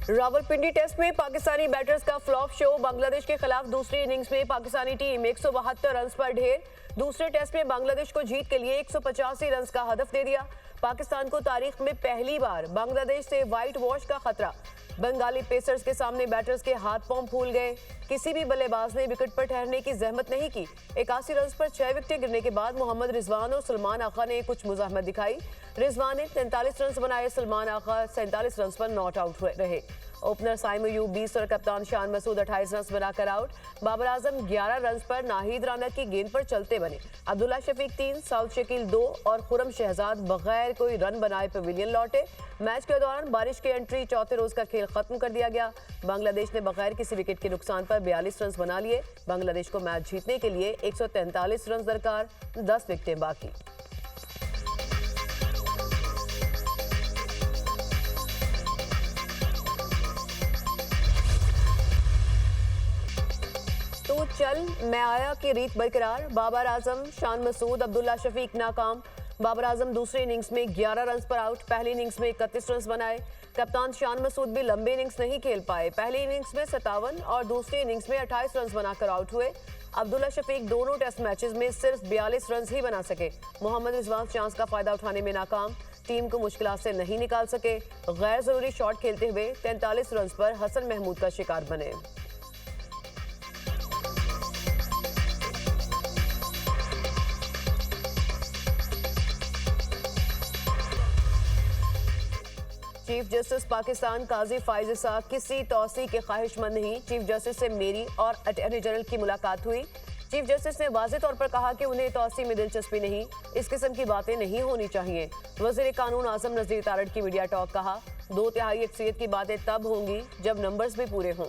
Rawalpindi test में Pakistani batters का flop show. Bangladesh के खिलाफ दूसरी इनिंग्स में पाकिस्तानी टीम 172 रन पर ढेर। दूसरे टेस्ट में बांग्लादेश को जीत के लिए 185 रन का हदफ दे दिया। पाकिस्तान को तारीख में पहली बार बांग्लादेश से व्हाइट वॉश का खतरा। बंगाली पेसर्स के सामने बैटर्स के हाथ पांव फूल गए। किसी भी बल्लेबाज ने विकेट पर ठहरने की जहमत नहीं की। 81 रन पर 6 विकेटें गिरने के बाद मोहम्मद रिजवान और सलमान आगा ने कुछ मुजाहमत दिखाई। रिजवान ने 43 रन बनाए, सलमान आगा 47 रन पर नॉट आउट रहे। ओपनर साइम अयूब 20 और कप्तान शान मसूद 28 रन बनाकर आउट। बाबर आजम 11 रन पर नाहिद राना की गेंद पर चलते बने। अब्दुल्ला शफीक 3, साउद शकील 2 और खुरम शहजाद बगैर कोई रन बनाए पवेलियन लौटे। मैच के दौरान बारिश की एंट्री, चौथे रोज का खेल खत्म कर दिया गया। बांग्लादेश ने बगैर किसी विकेट के नुकसान पर 42 रन बना लिए। बांग्लादेश को मैच जीतने के लिए 143 रन दरकार, 10 विकेटें बाकी। तो चल मैं आया की रीत बरकरार। बाबर आजम, शान मसूद, अब्दुल्ला शफीक नाकाम। बाबर आजम दूसरी इनिंग्स में 11 रन पर आउट। पहली इनिंग्स में 31 रन बनाए। कप्तान शान मसूद भी लंबे इनिंग्स नहीं खेल पाए। पहली इनिंग्स में 57 और दूसरी इनिंग्स में 28 रन बनाकर आउट हुए। अब्दुल्ला शफीक दोनों टेस्ट मैचेस में सिर्फ 42 रन ही बना सके। मोहम्मद रिजवान चांस का फायदा उठाने में नाकाम। टीम को मुश्किलात से नहीं निकाल सके। गैर जरूरी शॉट खेलते हुए 43 रन पर हसन महमूद का शिकार बने। चीफ जस्टिस पाकिस्तान काजी फाइज इसाक किसी तौसी के ख्वाहिशमंद नहीं। चीफ जस्टिस से मेरी और अटॉर्नी जनरल की मुलाकात हुई। चीफ जस्टिस ने वाज़ेह तौर पर कहा कि उन्हें तौसी में दिलचस्पी नहीं। इस किस्म की बातें नहीं होनी चाहिए। वज़ीर कानून आज़म नज़ीर तारड़ की मीडिया टॉक, कहा 2/3 अक्सरियत की बातें तब होंगी जब नंबर्स भी पूरे हों।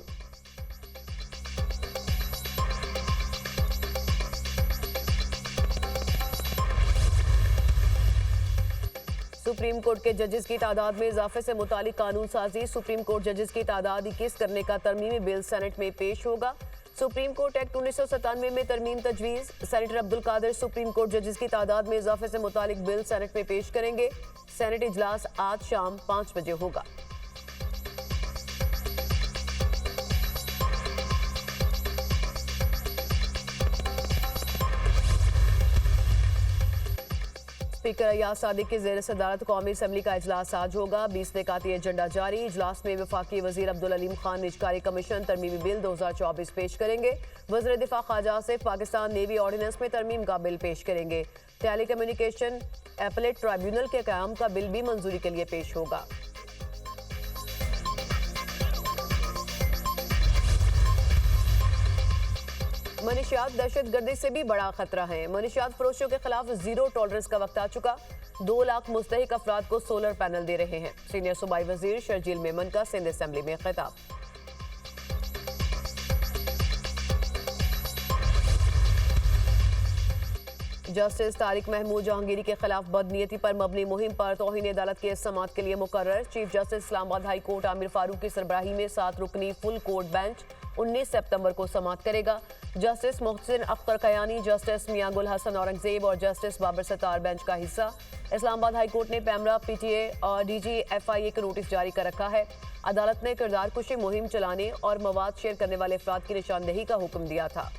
सुप्रीम कोर्ट के जजेस की तादाद में इजाफे से मुतालिक कानून साजी। सुप्रीम कोर्ट जजेस की तादाद 21 करने का तरमीमी बिल सेनेट में पेश होगा। सुप्रीम कोर्ट एक्ट 1997 में तरमीम तजवीज़। Senator Abdul Qadir supreme court जजेस की तादाद में इजाफे से मुतालिक बिल सेनेट में पेश करेंगे। सेनेट इजलास आज शाम 5 बजे होगा। स्पीकर अयाज सादिक की ज़ेर सदारत कौमी असम्बली का इजलास आज होगा। 20 निकाती एजेंडा जारी। इजलास में वफाकी वजीर अब्दुल अलीम खान निजकारी कमीशन तरमीमी बिल 2024 पेश करेंगे। वज़ीर दिफा ख्वाजा आसिफ पाकिस्तान नेवी ऑर्डिनेंस में तरमीम का बिल पेश करेंगे। टेली कम्युनिकेशन एपलेट ट्राइब्यूनल के क़याम का बिल भी मंजूरी के लिए पेश होगा। मनशियात दहशतगर्दी से भी बड़ा खतरा है। मनशियात फरोशों के खिलाफ जीरो टॉलरेंस का वक्त आ चुका। 2 लाख मुस्तहिक अफराद को सोलर पैनल दे रहे हैं। सीनियर सूबाई वजीर शर्जील मेमन का सिंध असेंबली में खिताब। जस्टिस तारिक महमूद जहांगीरी के खिलाफ बदनीयती पर मबनी मुहिम पर तौहीन अदालत के समाअत के लिए मुकर्रर। Chief justice Islamabad high court Aamir Farooq की सरबराही में 7 रुकनी फुल कोर्ट बेंच 19 सितंबर को समाअत करेगा। जस्टिस मोहसिन अख्तर कयानी, जस्टिस मियां गुल हसन औरंगजेब और जस्टिस बाबर सत्तार बेंच का हिस्सा। इस्लामाबाद हाई कोर्ट ने पैमरा, पीटीए और DGFIA को नोटिस जारी कर रखा है। अदालत ने किरदार कुशी मुहिम चलाने और मवाद शेयर करने वाले अफराद की निशानदेही का हुक्म दिया था।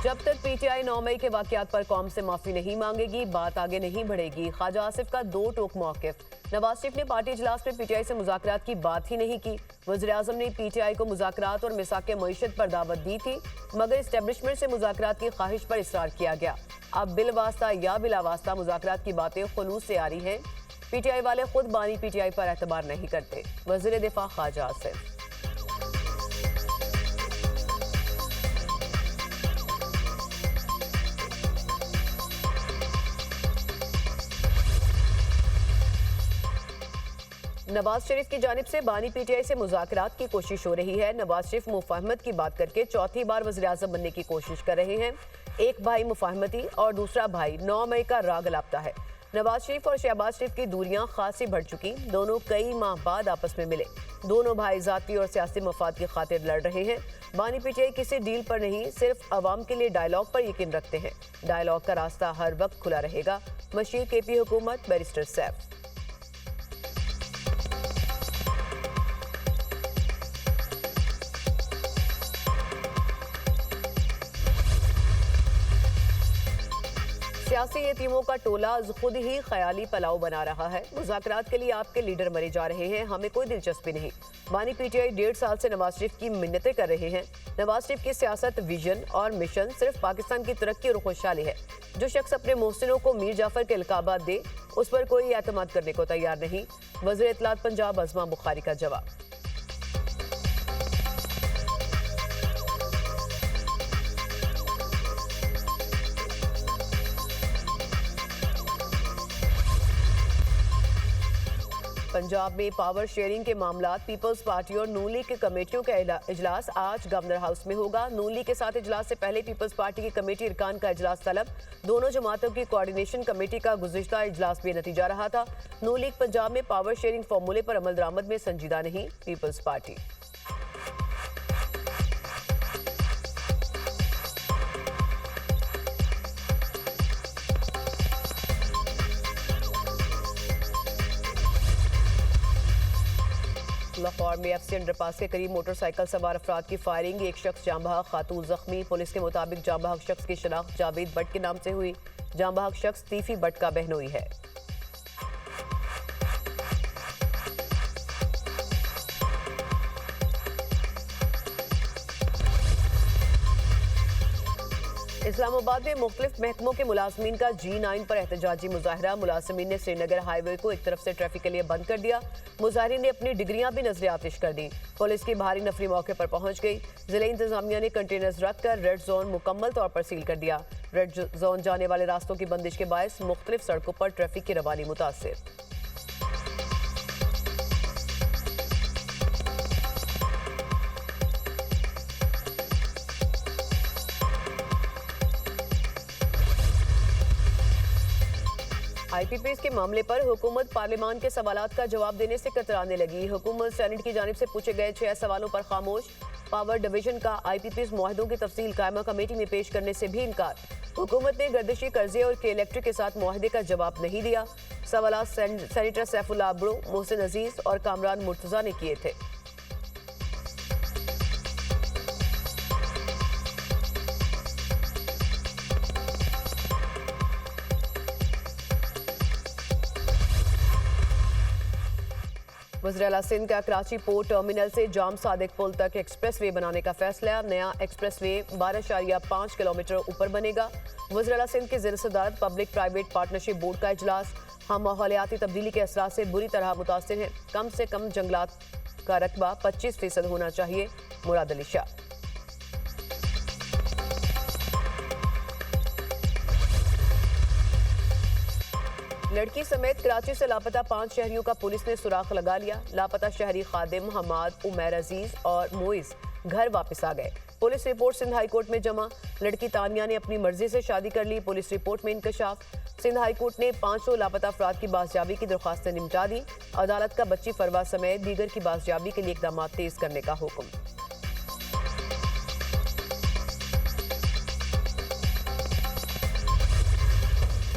जब तक PTI 9 मई के वाकयात पर कौम से माफी नहीं मांगेगी, बात आगे नहीं बढ़ेगी। ख्वाजा आसिफ का 2 टोक मौक़िफ़। नवाज शरीफ ने पार्टी इजलास में PTI से मुज़ाकरात की बात ही नहीं की। वज़ीर आज़म ने PTI को मुज़ाकरात और मिसाक़ मईशत पर दावत दी थी, मगर इस्टेब्लिशमेंट से मुज़ाकरात की ख्वाहिश पर इसरार किया गया। अब बिलवास्ता या बिलावास्ता मुज़ाकरात की बातें खुलूस से आ रही हैं। PTI वाले खुद बानी PTI पर एतबार नहीं करते। वज़ीर दिफा ख्वाजा आसिफ। नवाज शरीफ की जानिब से बानी PTI से मुज़ाकरात की कोशिश हो रही है। नवाज शरीफ मुफाहमत की बात करके चौथी बार वज़ीर आज़म बनने की कोशिश कर रहे हैं। एक भाई मुफाहमती और दूसरा भाई 9 मई का राग लापता है। नवाज शरीफ और शहबाज शरीफ की दूरियां खासी बढ़ चुकी। दोनों कई माह बाद आपस में मिले। दोनों भाई जाती और सियासी मफाद की खातिर लड़ रहे हैं। बानी पीटीआई किसी डील पर नहीं, सिर्फ अवाम के लिए डायलॉग पर यकीन रखते हैं। डायलॉग का रास्ता हर वक्त खुला रहेगा। मशीर केपी हुकूमत, बैरिस्टर सैफ। सियासी यतीमों का टोला खुद ही ख्याली पलाव बना रहा है। मुज़ाकरात के लिए आपके लीडर मरे जा रहे हैं, हमें कोई दिलचस्पी नहीं। बानी पीटीआई 1.5 साल से नवाज शरीफ की मिन्नतें कर रहे हैं। नवाज शरीफ की सियासत, विजन और मिशन सिर्फ पाकिस्तान की तरक्की और खुशहाली है। जो शख्स अपने मोहसिनों को मीर जाफर के इल्काबात दे, उस पर कोई एतमाद करने को तैयार नहीं। वज़ीर इत्तलात पंजाब अज़मा बुखारी का जवाब। पंजाब में पावर शेयरिंग के मामला, पीपल्स पार्टी और नून लीग की कमेटियों का इजलास आज गवर्नर हाउस में होगा। नून लीग के साथ इजलास से पहले पीपल्स पार्टी की कमेटी इरकान का इजलास तलब। दोनों जमातों की कोऑर्डिनेशन कमेटी का गुज़िश्ता इजलास बेनतीजा रहा था। नून लीग पंजाब में पावर शेयरिंग फार्मूले पर अमल दरामद में संजीदा नहीं, पीपल्स पार्टी। लाहौर में एफसी अंडरपास के करीब मोटरसाइकिल सवार अफराद की फायरिंग, एक शख्स जाँ बहक, खातून जख्मी। पुलिस के मुताबिक जाँ बहक शख्स की शनाख्त जावेद भट्ट के नाम से हुई। जाँ बहक शख्स तीफी भट्ट का बहनोई है। इस्लामाबाद में मुख्तलिफ महकमों के मुलाजमीन का G9 पर एहतजाजी मुजाहरा। मुलाजमीन ने श्रीनगर हाईवे को एक तरफ से ट्रैफिक के लिए बंद कर दिया। मुजाहिरीन ने अपनी डिग्रियां भी नजर आतिश कर दी। पुलिस की भारी नफरी मौके पर पहुंच गई। जिले इंतजामिया ने कंटेनर्स रखकर रेड जोन मुकम्मल तौर पर सील कर दिया। रेड जोन जाने वाले रास्तों की बंदिश के बायस मुख्तलिफ सड़कों पर ट्रैफिक की रवानी मुतासिर। IPPs के मामले पर हुकूमत पार्लियामान के सवालात का जवाब देने से कतराने लगी। हुकूमत सेनेट की जानिब से पूछे गए 6 सवालों पर खामोश। पावर डिवीजन का IPPs मुआहदों की तफसील कायमा कमेटी में पेश करने से भी इनकार। हुकूमत ने गर्दिशी कर्जे और के इलेक्ट्रिक के साथ मुआहदे का जवाब नहीं दिया। सवालात सेनेटर सैफुल्लाह अब्रो, मोहसिन अजीज और कामरान मुर्तजा ने किए थे। वज़ीर आला सिंध का कराची पोर्ट टर्मिनल से जाम सादिक पुल तक एक्सप्रेसवे बनाने का फैसला। नया एक्सप्रेसवे 12.5 किलोमीटर ऊपर बनेगा। वज़ीर आला सिंध की ज़ेर सदारत पब्लिक प्राइवेट पार्टनरशिप बोर्ड का इजलास। हम माहौलियाती तब्दीली के असरात से बुरी तरह मुतासिर हैं। कम से कम जंगलात का रकबा 25% होना चाहिए, मुराद अली शाह। लड़की समेत कराची से लापता 5 शहरियों का पुलिस ने सुराख लगा लिया। लापता शहरी खादिम हमाद, उमैर अजीज और मोइज घर वापस आ गए। Police report Sindh high court में जमा। लड़की तानिया ने अपनी मर्जी से शादी कर ली, पुलिस रिपोर्ट में इंकशाफ। सिंध हाई कोर्ट ने 500 लापता अफराद की बाजियाबी की दरख्वास्तें निपटा दी। अदालत का बच्ची फरवा समेत दीगर की बाजियाबी के लिए इकदाम तेज करने का हुक्म।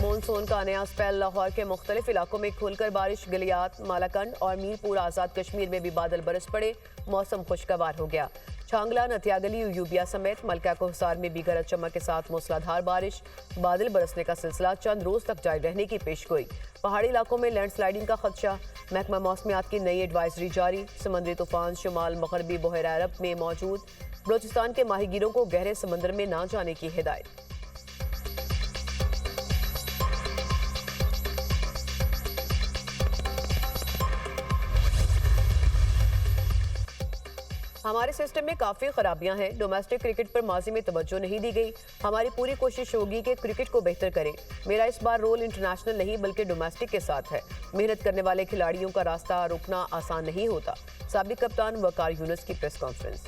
मानसून का नया स्पेल। लाहौर के मुख्तलिफ इलाकों में खुलकर बारिश। गलियात, मालाकंड और मीरपुर आजाद कश्मीर में भी बादल बरस पड़े। मौसम खुशगवार हो गया। छांगला, नथियागली, यूबिया समेत मलका को हिसार में भी गरज चमक के साथ मूसलाधार बारिश। बादल बरसने का सिलसिला चंद रोज तक जारी रहने की पेशगोई। पहाड़ी इलाकों में लैंडस्लाइडिंग का खदशा। महकमा मौसमियात की नई एडवाइजरी जारी। समुद्री तूफान शुमाल मगरबी बहर अरब में मौजूद। बलोचिस्तान के माहीगीरों को गहरे समंदर में ना जाने की हिदायत। हमारे सिस्टम में काफ़ी खराबियां हैं। डोमेस्टिक क्रिकेट पर माजी में तवज्जो नहीं दी गई। हमारी पूरी कोशिश होगी कि क्रिकेट को बेहतर करें। मेरा इस बार रोल इंटरनेशनल नहीं बल्कि डोमेस्टिक के साथ है। मेहनत करने वाले खिलाड़ियों का रास्ता रुकना आसान नहीं होता। साबिक कप्तान वकार यूनुस की प्रेस कॉन्फ्रेंस।